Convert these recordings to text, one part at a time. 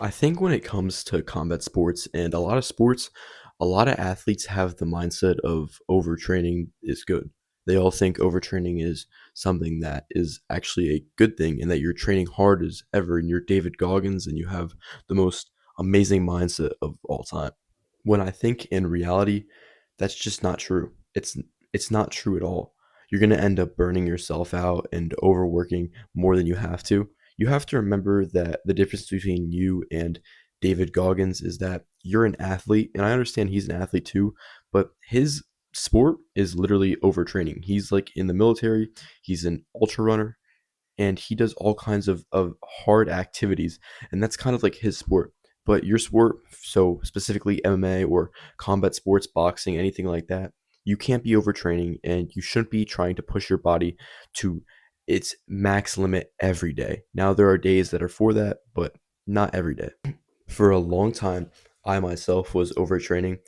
I think when it comes to combat sports and a lot of sports, a lot of athletes have the mindset of overtraining is good. They all think overtraining is something that is actually a good thing and that you're training hard as ever and you're David Goggins and you have the most amazing mindset of all time. When I think in reality, that's just not true. It's not true at all. You're going to end up burning yourself out and overworking more than you have to. You have to remember that the difference between you and David Goggins is that you're an athlete, and I understand he's an athlete too, but his sport is literally overtraining. He's like in the military, he's an ultra runner, and he does all kinds of hard activities, and that's kind of like his sport. But your sport, so specifically MMA or combat sports, boxing, anything like that, you can't be overtraining and you shouldn't be trying to push your body to its max limit every day. Now, there are days that are for that, but not every day. For a long time, I myself was overtraining.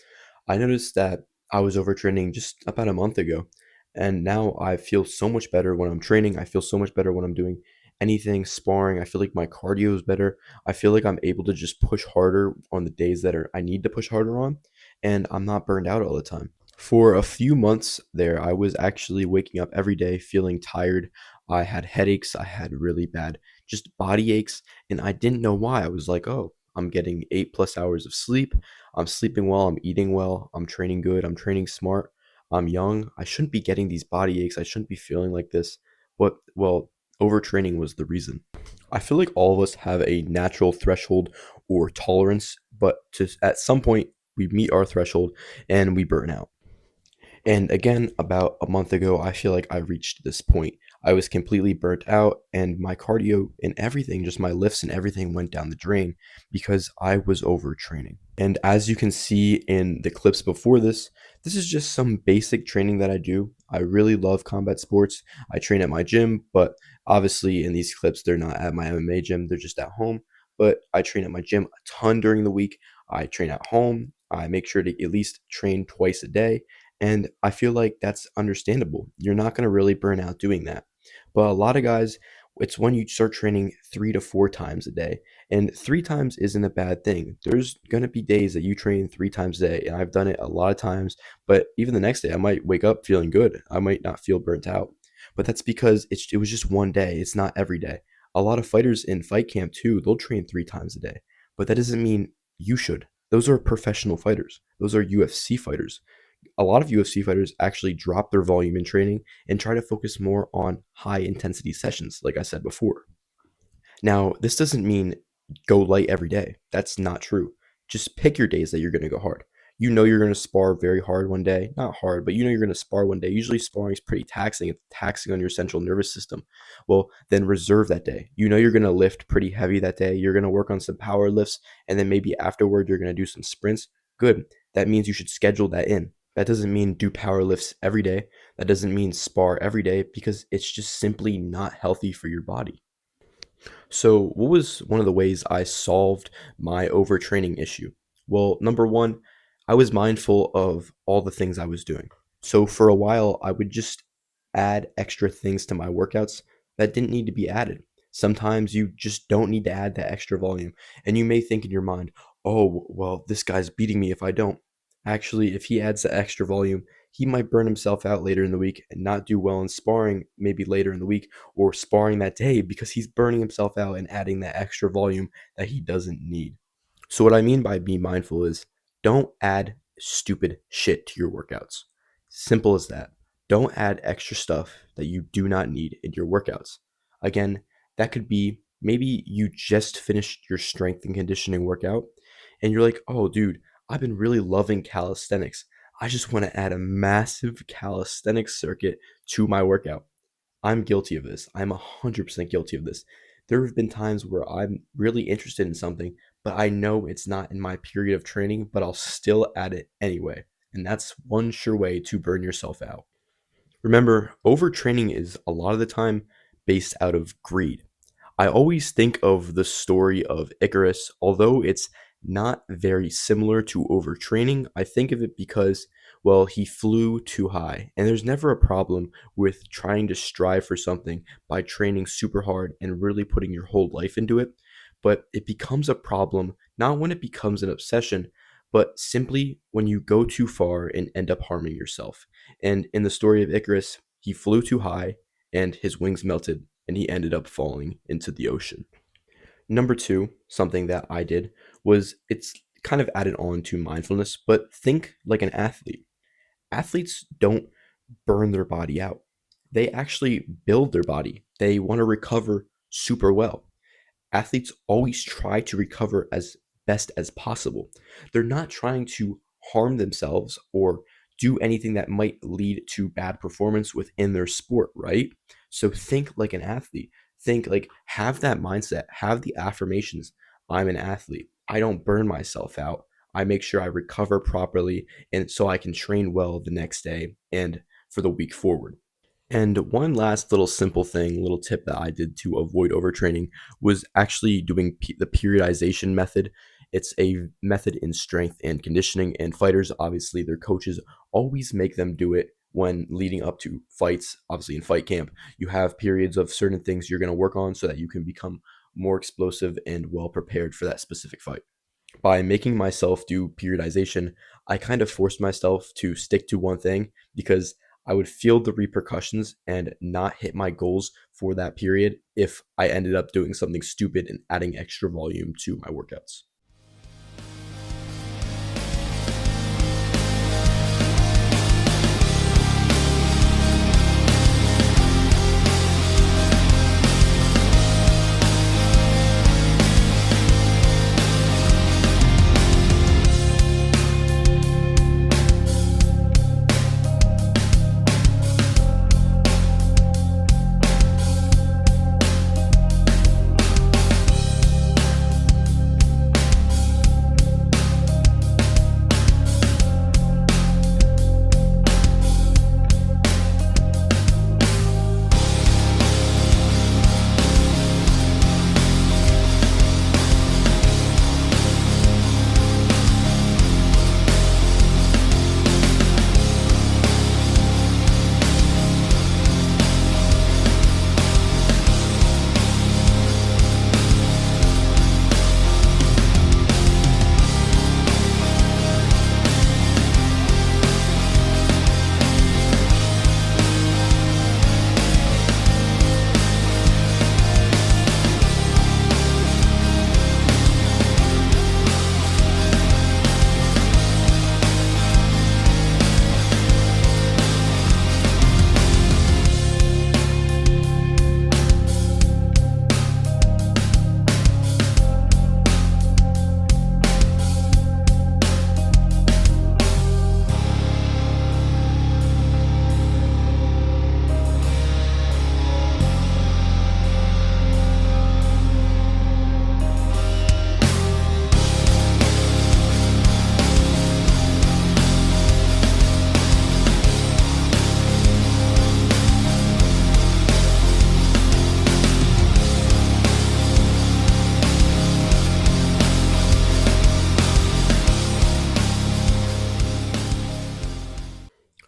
I noticed that I was overtraining just about a month ago, and now I feel so much better when I'm training. I feel so much better when I'm doing anything sparring. I feel like my cardio is better. I feel like I'm able to just push harder on the days that are I need to push harder on, and I'm not burned out all the time. For a few months there, I was actually waking up every day feeling tired. I had headaches, I had really bad just body aches, and I didn't know why. I was like, "Oh, I'm getting 8 plus hours of sleep. I'm sleeping well, I'm eating well, I'm training good, I'm training smart. I'm young. I shouldn't be getting these body aches. I shouldn't be feeling like this." But well, overtraining was the reason. I feel like all of us have a natural threshold or tolerance, but to at some point we meet our threshold and we burn out. And again, about a month ago, I feel like I reached this point. I was completely burnt out, and my cardio and everything, just my lifts and everything went down the drain because I was overtraining. And as you can see in the clips before this is just some basic training that I do. I really love combat sports. I train at my gym, but obviously in these clips, they're not at my MMA gym, they're just at home. But I train at my gym a ton during the week. I train at home. I make sure to at least train twice a day, and I feel like that's understandable. You're not going to really burn out doing that. But a lot of guys, it's when you start training 3 to 4 times a day. And 3 times isn't a bad thing. There's going to be days that you train 3 times a day. And I've done it a lot of times. But even the next day, I might wake up feeling good. I might not feel burnt out. But that's because it was just one day. It's not every day. A lot of fighters in fight camp too, they'll train 3 times a day. But that doesn't mean you should. Those are professional fighters. Those are UFC fighters. A lot of UFC fighters actually drop their volume in training and try to focus more on high intensity sessions, like I said before. Now, this doesn't mean go light every day. That's not true. Just pick your days that you're going to go hard. You know you're going to spar very hard one day. Not hard, but you know you're going to spar one day. Usually sparring is pretty taxing. It's taxing on your central nervous system. Well, then reserve that day. You know you're going to lift pretty heavy that day. You're going to work on some power lifts, and then maybe afterward you're going to do some sprints. Good. That means you should schedule that in. That doesn't mean do power lifts every day. That doesn't mean spar every day because it's just simply not healthy for your body. So, what was one of the ways I solved my overtraining issue? Well, number one, I was mindful of all the things I was doing. So, for a while, I would just add extra things to my workouts that didn't need to be added. Sometimes you just don't need to add that extra volume. And you may think in your mind, oh, well, this guy's beating me if I don't. Actually, if he adds the extra volume, he might burn himself out later in the week and not do well in sparring maybe later in the week or sparring that day because he's burning himself out and adding that extra volume that he doesn't need. So, what I mean by be mindful is don't add stupid shit to your workouts. Simple as that. Don't add extra stuff that you do not need in your workouts. Again, that could be maybe you just finished your strength and conditioning workout and you're like, oh, dude, I've been really loving calisthenics. I just want to add a massive calisthenics circuit to my workout. I'm guilty of this. I'm 100% guilty of this. There have been times where I'm really interested in something, but I know it's not in my period of training, but I'll still add it anyway. And that's one sure way to burn yourself out. Remember, overtraining is a lot of the time based out of greed. I always think of the story of Icarus, although it's not very similar to overtraining. I think of it because, well, he flew too high, and there's never a problem with trying to strive for something by training super hard and really putting your whole life into it. but it becomes a problem not when it becomes an obsession, but simply when you go too far and end up harming yourself. And in the story of Icarus, he flew too high and his wings melted and he ended up falling into the ocean. Number two, something that I did was it's kind of added on to mindfulness, but think like an athlete. Athletes don't burn their body out. They actually build their body. They want to recover super well. Athletes always try to recover as best as possible. They're not trying to harm themselves or do anything that might lead to bad performance within their sport, right? So think like an athlete. Think like have that mindset, have the affirmations. I'm an athlete. I don't burn myself out. I make sure I recover properly and so I can train well the next day and for the week forward. And one last little simple thing, little tip that I did to avoid overtraining was actually doing the periodization method. It's a method in strength and conditioning, and fighters, obviously, their coaches always make them do it when leading up to fights. Obviously, in fight camp, you have periods of certain things you're going to work on so that you can become more explosive and well prepared for that specific fight. By making myself do periodization, I kind of forced myself to stick to one thing because I would feel the repercussions and not hit my goals for that period if I ended up doing something stupid and adding extra volume to my workouts.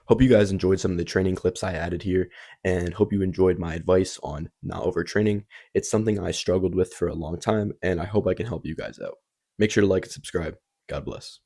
Hope you guys enjoyed some of the training clips I added here and hope you enjoyed my advice on not overtraining. It's something I struggled with for a long time and I hope I can help you guys out. Make sure to like and subscribe. God bless.